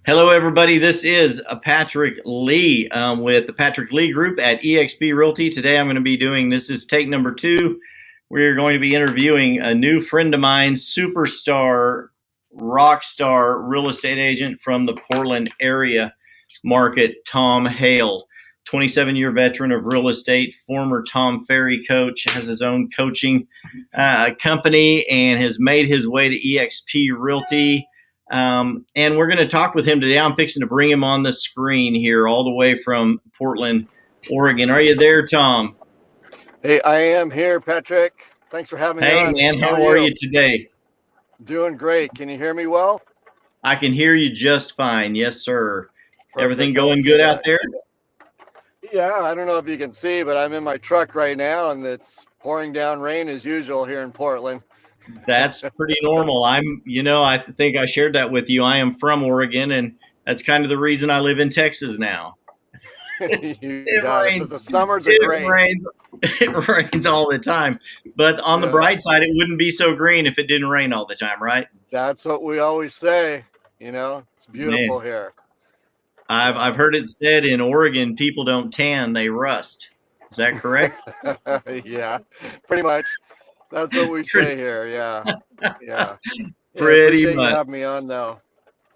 Hello, everybody. This is Patrick Lee with the Patrick Lee Group at EXP Realty. Today I'm going to be doing, this is take number 2. We're going to be interviewing a new friend of mine, superstar, rock star real estate agent from the Portland area market, Tom Hale. 27-year veteran of real estate, former Tom Ferry coach, has his own coaching company and has made his way to EXP Realty. And we're going to talk with him today. I'm fixing to bring him on the screen here all the way from Portland, Oregon. Are you there, Tom? Hey, I am here, Patrick. Thanks for having me Hey, on. man, how are you today? Doing great. Can you hear me well? I can hear you just fine. Yes, sir. Perfect. Everything going good out there? Yeah, I don't know if you can see, but I'm in my truck right now, and it's pouring down rain as usual here in Portland. That's pretty normal. I think I shared that with you. I am from Oregon, and that's kind of the reason I live in Texas now. It rains. But the summers are great. It rains all the time. But on the bright side, it wouldn't be so green if it didn't rain all the time, right? That's what we always say. It's beautiful here. I've heard it said in Oregon, people don't tan, they rust. Is that correct? Yeah, pretty much. That's what we say here. Yeah. Pretty much. You have me on though.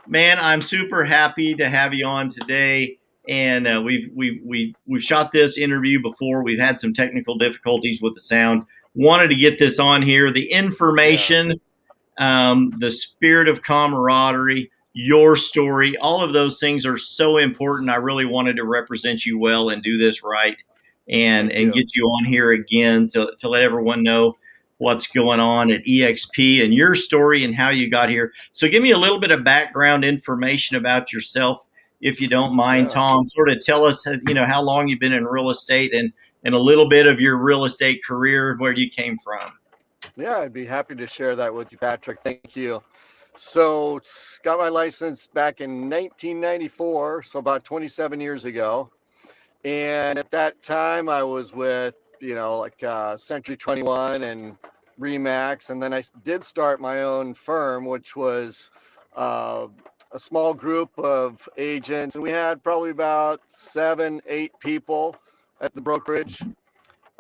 Man, I'm super happy to have you on today. And we've shot this interview before. We've had some technical difficulties with the sound. Wanted to get this on here. The information, the spirit of camaraderie, your story, all of those things are so important. I really wanted to represent you well and do this right and get you on here again to let everyone know what's going on at EXP and your story and how you got here. So give me a little bit of background information about yourself, if you don't mind, Tom. Sort of tell us, how long you've been in real estate and a little bit of your real estate career, where you came from. Yeah, I'd be happy to share that with you, Patrick. Thank you. So got my license back in 1994, so about 27 years ago. And at that time I was with, Century 21 and Remax. And then I did start my own firm, which was a small group of agents. And we had probably about 7-8 people at the brokerage.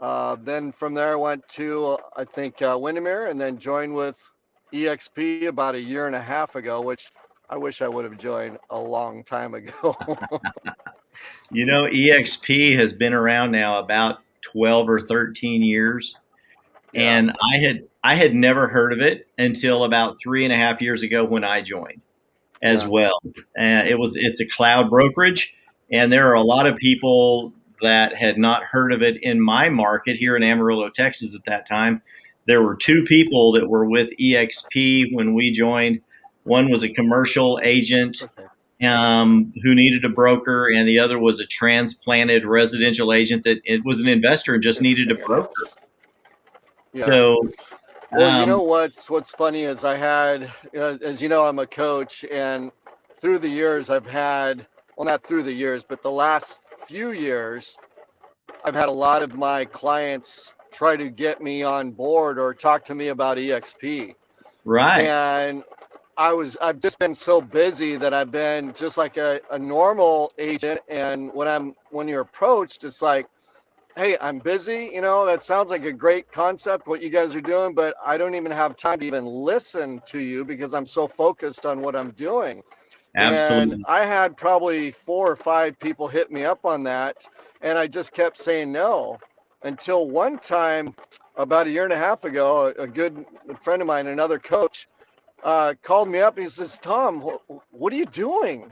Then from there I went to, Windermere, and then joined with EXP about a year and a half ago, which I wish I would have joined a long time ago. EXP has been around now about 12 or 13 years. Yeah. And I had never heard of it until about 3.5 years ago when I joined as well. It's a cloud brokerage, and there are a lot of people that had not heard of it in my market here in Amarillo, Texas at that time. There were 2 people that were with EXP when we joined. One was a commercial agent who needed a broker, and the other was a transplanted residential agent that it was an investor and just needed a broker. Yeah. So, well, what's funny is I had, as you know, I'm a coach, and through the years I've had, well, not through the years, but the last few years, I've had a lot of my clients try to get me on board or talk to me about EXP. Right. And I've just been so busy that I've been just like a normal agent. And when you're approached, it's like, hey, I'm busy. That sounds like a great concept, what you guys are doing, but I don't even have time to even listen to you because I'm so focused on what I'm doing. Absolutely. And I had probably 4 or 5 people hit me up on that, and I just kept saying no until one time about a year and a half ago, a good friend of mine, another coach, called me up and he says, Tom, what are you doing?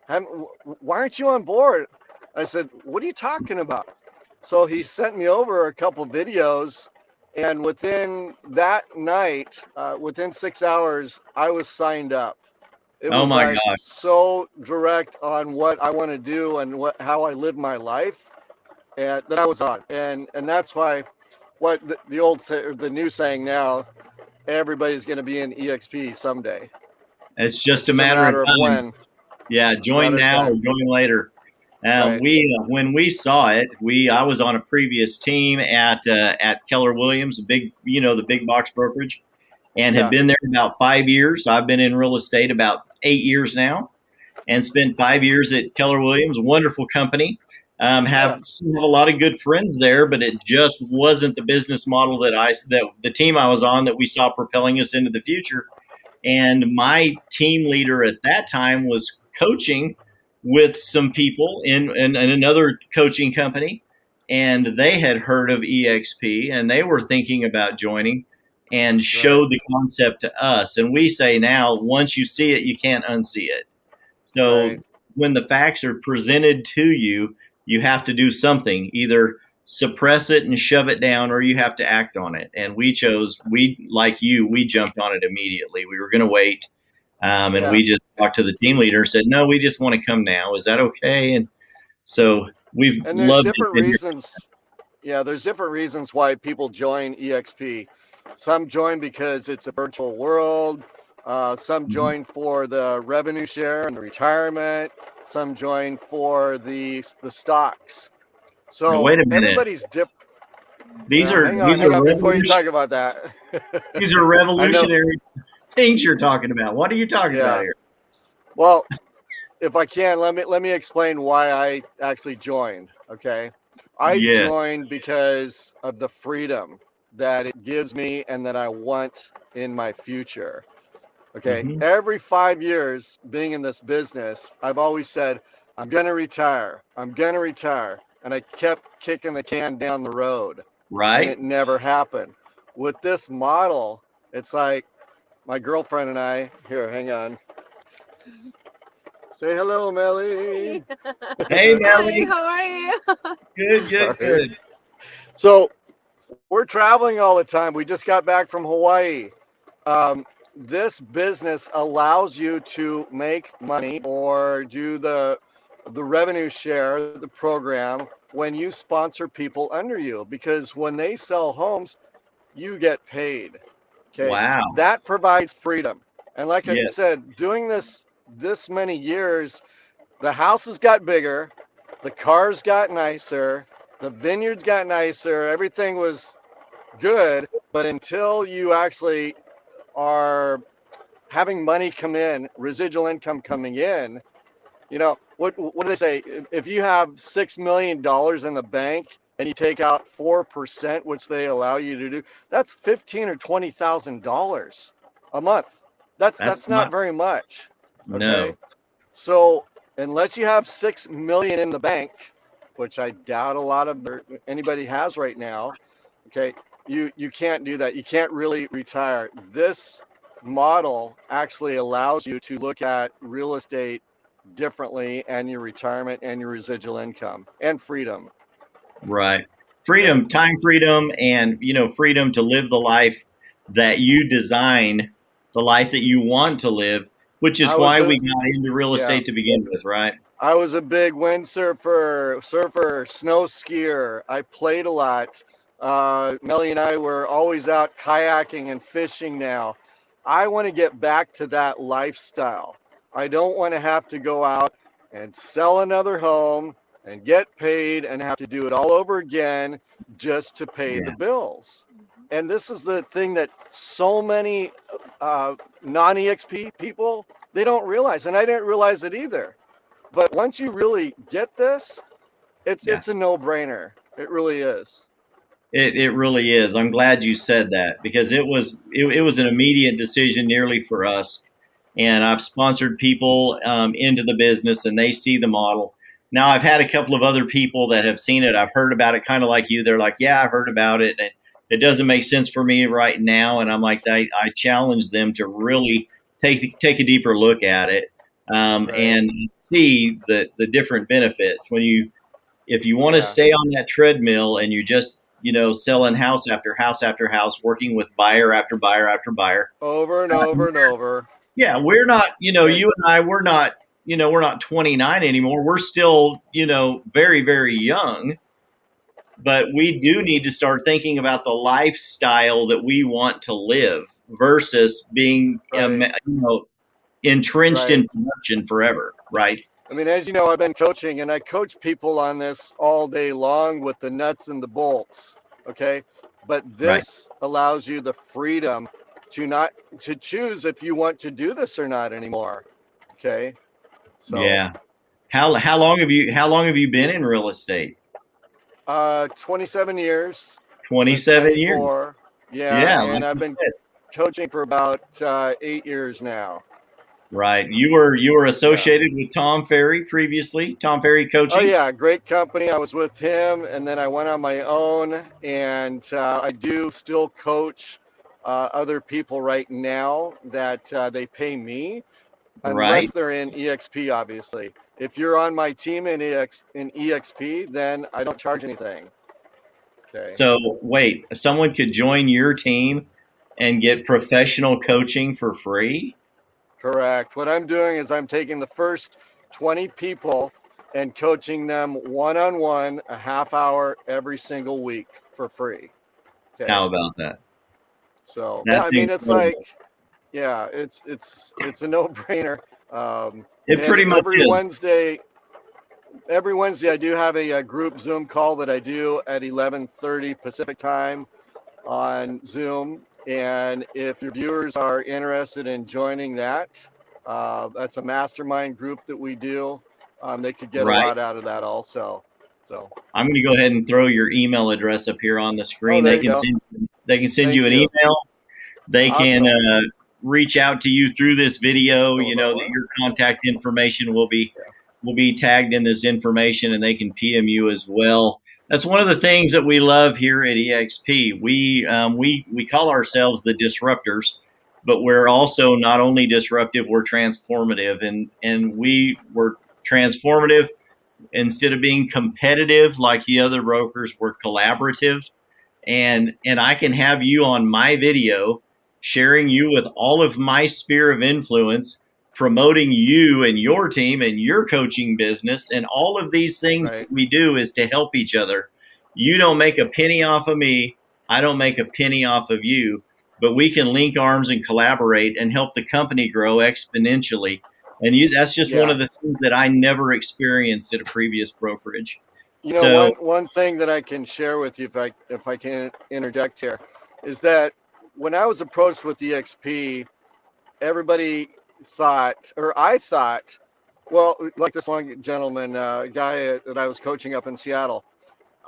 Why aren't you on board? I said, what are you talking about? So he sent me over a couple videos, and within that night, within 6 hours, I was signed up. It was gosh. So direct on what I want to do and how I live my life, and that I was on. And that's why what the new saying now, everybody's going to be in EXP someday. It's just a matter of time. When. Yeah, join now or join later. Right. When we saw it, I was on a previous team at Keller Williams, the big box brokerage, and had been there about 5 years. I've been in real estate about 8 years now, and spent 5 years at Keller Williams, wonderful company. Yeah. Still have a lot of good friends there, but it just wasn't the business model that the team I was on that we saw propelling us into the future. And my team leader at that time was coaching with some people in another coaching company, and they had heard of EXP and they were thinking about joining and Right. showed the concept to us. And we say now, once you see it, you can't unsee it. Right. So when the facts are presented to you, you have to do something, either suppress it and shove it down, or you have to act on it. And like you, we jumped on it immediately. We were going to wait. And Yeah. we just talked to the team leader and said, no, we just want to come now. Is that okay? And so we've And there's loved it. different reasons. Yeah, there's different reasons why people join EXP. Some join because it's a virtual world. Some Mhm. join for the revenue share and the retirement. Some join for the stocks. Now, So wait a minute. everybody's different. These are Hang on before you talk about that. these are I know. revolutionary things you're talking about. What are you talking about Yeah. here? Well, if I can, let me explain why I actually joined. Okay, I Yeah. joined because of the freedom that it gives me and that I want in my future. Okay, Hmm. every 5 years being in this business, I've always said, I'm gonna retire. I'm gonna retire. And I kept kicking the can down the road and Right. it never happened. With this model, it's like my girlfriend and I, here, hang on. Say hello, Melly. Hey, Hi, Melly. how are you? Good, good, Sorry. good. So we're traveling all the time. We just got back from Hawaii. This business allows you to make money or do the revenue share, the program, when you sponsor people under you, because when they sell homes, you get paid. Okay, Wow. that provides freedom. And like I Yes, said, doing this many years, the houses got bigger, the cars got nicer, the vineyards got nicer, everything was good, but until you actually are having money come in, residual income coming in, what do they say? If you have $6 million in the bank and you take out 4%, which they allow you to do, that's $15,000 or $20,000 a month. that's That's not not, very much. Okay. no. So unless you have 6 million in the bank, which I doubt a lot of anybody has right now, okay, you can't do that. You can't really retire. This model actually allows you to look at real estate differently and your retirement and your residual income and freedom. Right. Okay. Freedom, time freedom, and freedom to live the life that you design, the life that you want to live, which I is was why a we got into real Yeah. estate to begin with, right? I was a big surfer, snow skier. I played a lot. Melly and I were always out kayaking and fishing now. I want to get back to that lifestyle. I don't want to have to go out and sell another home and get paid and have to do it all over again just to pay the Yeah. bills. And this is the thing that so many non EXP people, they don't realize. And I didn't realize it either, but once you really get this, it's Yeah. it's a no-brainer. It really is. It really is. I'm glad you said that because it was an immediate decision nearly for us. And I've sponsored people into the business, and they see the model. Now I've had a couple of other people that have seen it. I've heard about it, kind of like you. They're like, "Yeah, I heard about it. And it doesn't make sense for me right now." And I'm like, I challenge them to really take a deeper look at it Right. and see the different benefits when you if you want to Yeah. stay on that treadmill and you just selling house after house after house, working with buyer after buyer after buyer. Over and uh, over and over. yeah, we're not, And you and I, we're not 29 anymore. We're still, very, very young, but we do need to start thinking about the lifestyle that we want to live versus being, right, entrenched right. in production forever. Right. I mean, as you know, I've been coaching and I coach people on this all day long with the nuts and the bolts. Okay. But Right. this allows you the freedom to not to choose if you want to do this or not anymore. Okay. So, Yeah. How long have you been in real estate? 27 years since 27 years. 94. Yeah, Yeah, like and I've you been said. coaching for about 8 years now. Right. You were Yeah. associated with Tom Ferry previously, Tom Ferry Oh Coaching. yeah, great company. I was with him, and then I went on my own, and I do still coach other people right now that they pay me, unless Right. they're in EXP, obviously. If you're on my team in EXP, then I don't charge anything. Okay. So wait, someone could join your team and get professional coaching for free? Correct. What I'm doing is I'm taking the first 20 people and coaching them one on one, a half hour every single week for free. Okay. How about that? So yeah, I That's mean it's like, incredible. yeah, it's a no-brainer. It And pretty much is. every Wednesday I do have a group Zoom call that I do at 11:30 Pacific time on Zoom. And if your viewers are interested in joining that, that's a mastermind group that we do. They could get a Right. lot out of that also. So, I'm going to go ahead and throw your email address up here on the oh, screen. there They you can go. send you Thank an you. email. They can Awesome. reach out to you through this video. Oh, You about know that what? your contact information Yeah. will be tagged in this information, and they can PM you as well. That's one of the things that we love here at EXP. We call ourselves the disruptors, but we're also not only disruptive, we're transformative, and we're transformative. Instead of being competitive like the other brokers, we're collaborative, and I can have you on my video sharing you with all of my sphere of influence, promoting you and your team and your coaching business, and all of these things Right. that we do is to help each other. You don't make a penny off of me, I don't make a penny off of you, but we can link arms and collaborate and help the company grow exponentially. And that's just one Yeah. of the things that I never experienced at a previous brokerage. You know, So one thing that I can share with you, if I can interject here, is that when I was approached with EXP, everybody thought, or I thought, well, like this one gentleman, guy that I was coaching up in Seattle,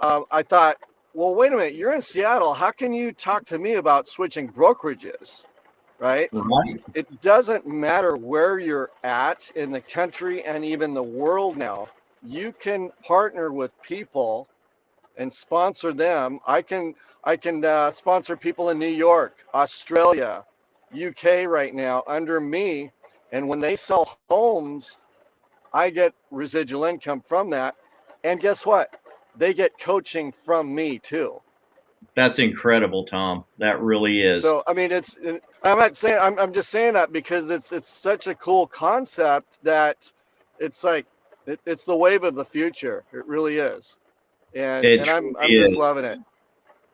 I thought, well, wait a minute, you're in Seattle. How can you talk to me about switching brokerages, right? right, It doesn't matter where you're at in the country and even the world now. You can partner with people and sponsor them. I can sponsor people in New York, Australia, UK right now under me, and when they sell homes, I get residual income from that. And guess what? They get coaching from me too. that's incredible, Tom. That really is. So I mean, I'm not saying I'm just saying that because it's such a cool concept that it's like it's the wave of the future. It really is, It and truly I'm just is. loving it.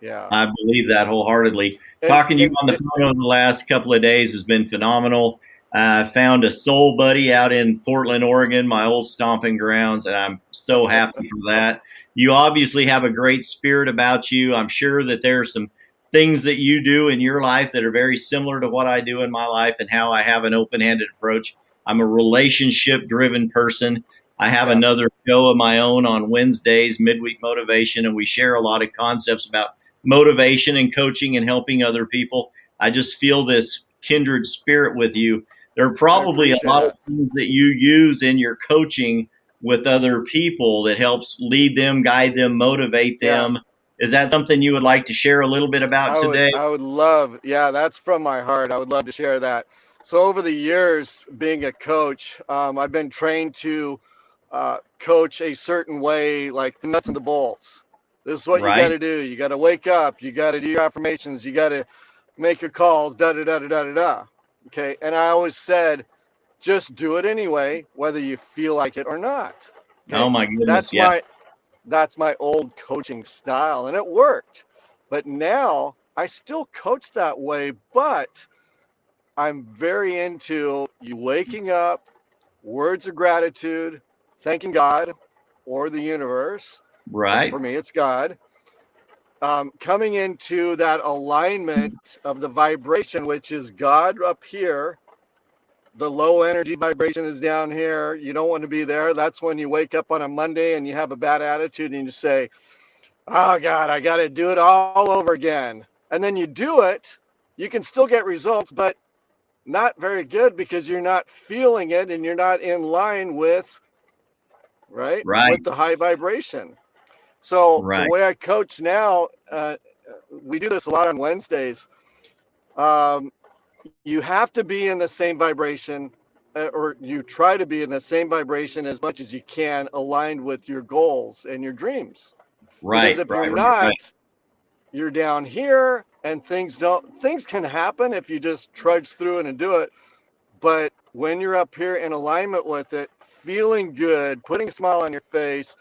Yeah. I believe that wholeheartedly. And Talking to you and on the it, phone over the last couple of days has been phenomenal. I found a soul buddy out in Portland, Oregon, my old stomping grounds, and I'm so happy for that. You obviously have a great spirit about you. I'm sure that there are some things that you do in your life that are very similar to what I do in my life and how I have an open handed approach. I'm a relationship driven person. I have yeah, another show of my own on Wednesdays, Midweek Motivation, and we share a lot of concepts about motivation and coaching and helping other people. I just feel this kindred spirit with you. There are I probably a appreciate lot of it. things that you use in your coaching with other people that helps lead them, guide them, motivate Yeah, them. Is that something you would like to share a little bit about today? I would love. Yeah, that's from my heart. I would love to share that. So over the years, being a coach, I've been trained to coach a certain way, like the nuts and the bolts. This is what you got Right? to do. You got to wake up. You got to do your affirmations. You got to make your calls. Da da da da da da da. Okay. And I always said, just do it anyway, whether you feel like it or not. Oh Okay. my goodness, That's yeah. my that's my old coaching style, and it worked. But now I still coach that way, but I'm very into you waking up, words of gratitude, thanking God or the universe. For Right? me, it's God. Coming into that alignment of the vibration, which is God up here The low energy vibration is down here. You don't want to be there. That's when you wake up on a Monday and you have a bad attitude and you say, oh God, I got to do it all over again. And then you do it. You can still get results, but not very good because you're not feeling it and you're not in line with, right, Right. with the high vibration. So the Right. way I coach now, we do this a lot on Wednesdays. Um, you have to be in the same vibration, or you try to be in the same vibration as much as you can, aligned with your goals and your dreams. Because Right. if you're Right. Right. Right. not, you're down here and things can happen if you just trudge through it and do it. But when you're up here in alignment with it, feeling good, putting a smile on your face,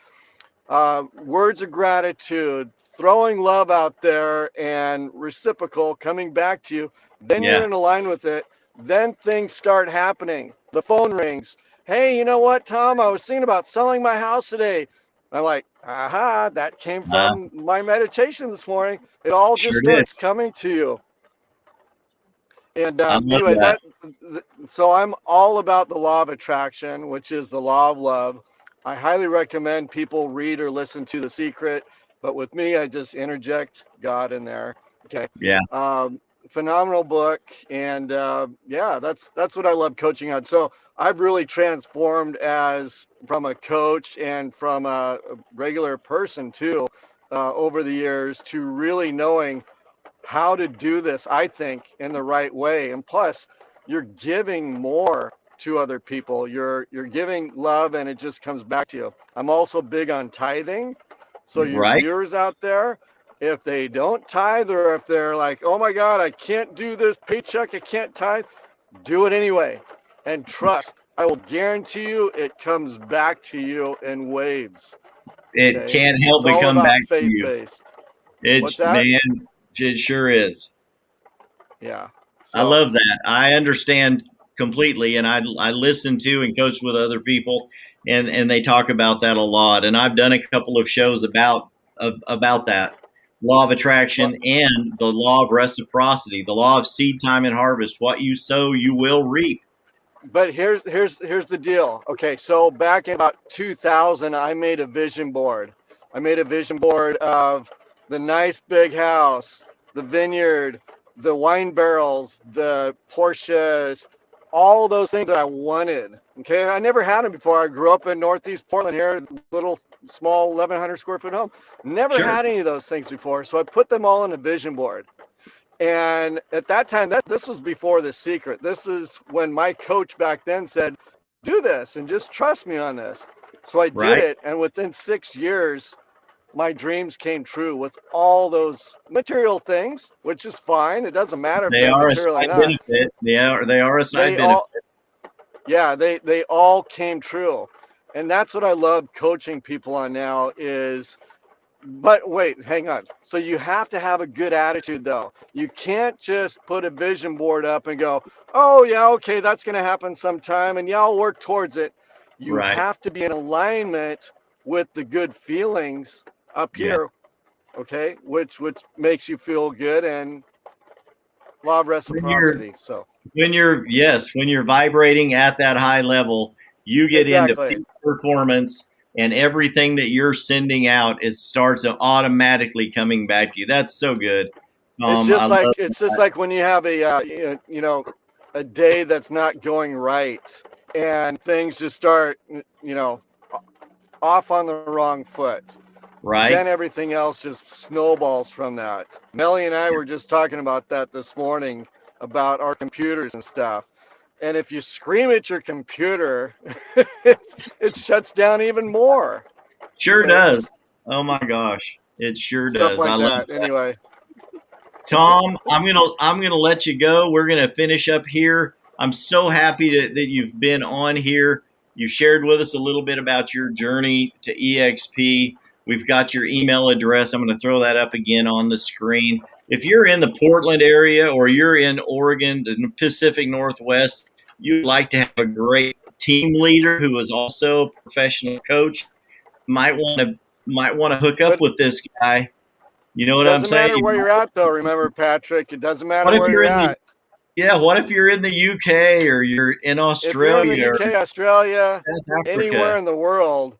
words of gratitude, throwing love out there and reciprocal coming back to you, then you're Yeah. in line with it. Then things start happening. The phone rings. Hey, you know what, Tom? I was thinking about selling my house today. I'm like, aha, that came Uh, from my meditation this morning. It all just sure did. starts coming to you. And I love anyway, that. so I'm all about the law of attraction, which is the law of love. I highly recommend people read or listen to The Secret, but with me, I just interject God in there. Okay. Yeah. Um, Phenomenal book, and yeah, that's what I love coaching on. So I've really transformed as from a coach and from a regular person too over the years to really knowing how to do this, I think, in the right way. And plus, you're giving more to other people. You're giving love and it just comes back to you. I'm also big on tithing. So your Right. viewers out there, if they don't tithe or if they're like, "Oh my God, I can't do this paycheck, I can't tithe," do it anyway. And trust, I will guarantee you it comes back to you in waves. It Okay? can't It's help but all come about back to faith you. based. What's It's that? man, it sure is. Yeah. I So love that. I understand completely, and I listen to and coach with other people, and they talk about that a lot. And I've done a couple of shows about that law of well, attraction and the law of reciprocity, the law of seed time and harvest. What you sow, you will reap. but here's the deal. Okay, so back in about 2000, I made a vision board. I made a vision board of the nice big house, the vineyard, the wine barrels, the Porsches, all those things that I wanted. Okay, I never had them before. I grew up in Northeast Portland here, little small 1,100 square foot home. Never Sure. had any of those things before, so I put them all in a vision board. And at that time, this was before The Secret. This is when my coach back then said, do this and just trust me on this. So I did Right. it. And within 6 years, my dreams came true with all those material things, which is fine. It doesn't matter if They they're are a material or side not. benefit. They are a side They benefit. all, yeah, they all came true. And that's what I love coaching people on now is, but wait, hang on. So you have to have a good attitude, though. You can't just put a vision board up and go, oh, yeah, okay, that's going to happen sometime, and yeah, I'll work towards it. You Right. have to be in alignment with the good feelings up Yeah. here, okay, which makes you feel good and law of When you're reciprocity. So when you're vibrating at that high level, you get into exactly. peak performance, and everything that you're sending out, it starts automatically coming back to you. That's so good. I love It's just that. like when you have a a day that's not going right and things just start off on the wrong foot. Right. Then everything else just snowballs from that. Melly and I were just talking about that this morning about our computers and stuff. And if you scream at your computer, it shuts down even more. Sure Okay, does. Oh my gosh. It sure stuff does. I like love that. that. Anyway, Tom, I'm gonna let you go. We're gonna finish up here. I'm so happy that you've been on here. You shared with us a little bit about your journey to EXP. We've got your email address. I'm going to throw that up again on the screen. If you're in the Portland area or you're in Oregon, the Pacific Northwest, you'd like to have a great team leader who is also a professional coach, might want to hook up but with this guy. You know it what I'm doesn't saying? matter where you're at, though. Remember, Patrick, it doesn't matter What if where you're you're in the at. Yeah, what if you're in the UK or you're in If you're in the Australia or UK, Australia, South anywhere Africa? in the world,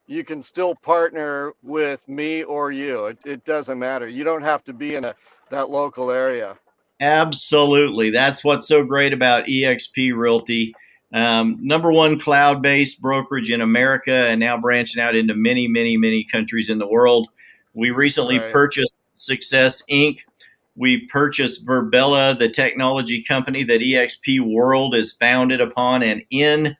you can still partner with me or you. It doesn't matter. You don't have to be in that local area. Absolutely. That's what's so great about EXP Realty. Number one cloud-based brokerage in America, and now branching out into many, many, many countries in the world. We recently Right. purchased Success Inc. We purchased Verbella, the technology company that EXP World is founded upon and in.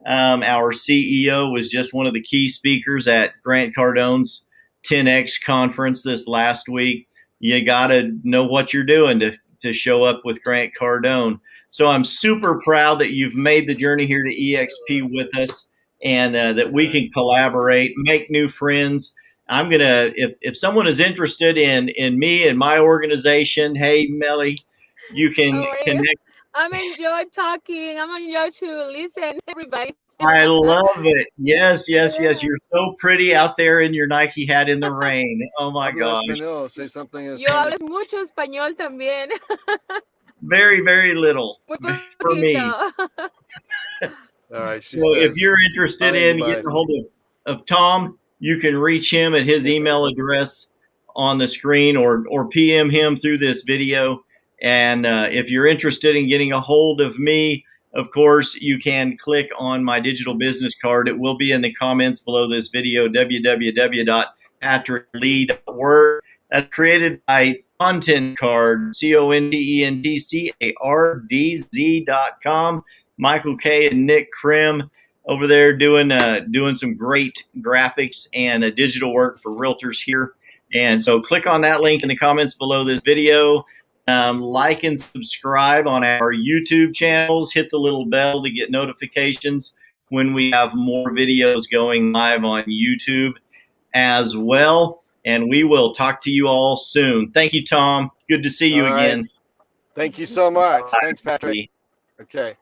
Our CEO was just one of the key speakers at Grant Cardone's 10X conference this last week. You got to know what you're doing to show up with Grant Cardone. So I'm super proud that you've made the journey here to EXP with us, and that we can collaborate, make new friends. I'm gonna, if someone is interested in me and my organization, hey Melly, you can How are you? connect. I'm enjoy talking. I'm enjoy to listen everybody. I love it. Yes, yes, yes. Yeah. You're so pretty out there in your Nike hat in the rain. Oh my Habla gosh. español. Say something in Yo Spanish. hablo mucho español también. Very, very little Muy for me. poquito. All right. So She if says, you're interested hi, in getting bye. a hold of Tom, you can reach him at his email address on the screen, or PM him through this video. And if you're interested in getting a hold of me, of course, you can click on my digital business card. It will be in the comments below this video, www.patricklee.work. That's created by Content Card, CONTENTCARDZ.com. Michael K. and Nick Krim over there doing some great graphics and digital work for realtors here. And so click on that link in the comments below this video. Like and subscribe on our YouTube channels. Hit the little bell to get notifications when we have more videos going live on YouTube as well. And we will talk to you all soon. Thank you, Tom. Good to see you All right. again. Thank you so much. Thanks, Patrick. Bye. Okay.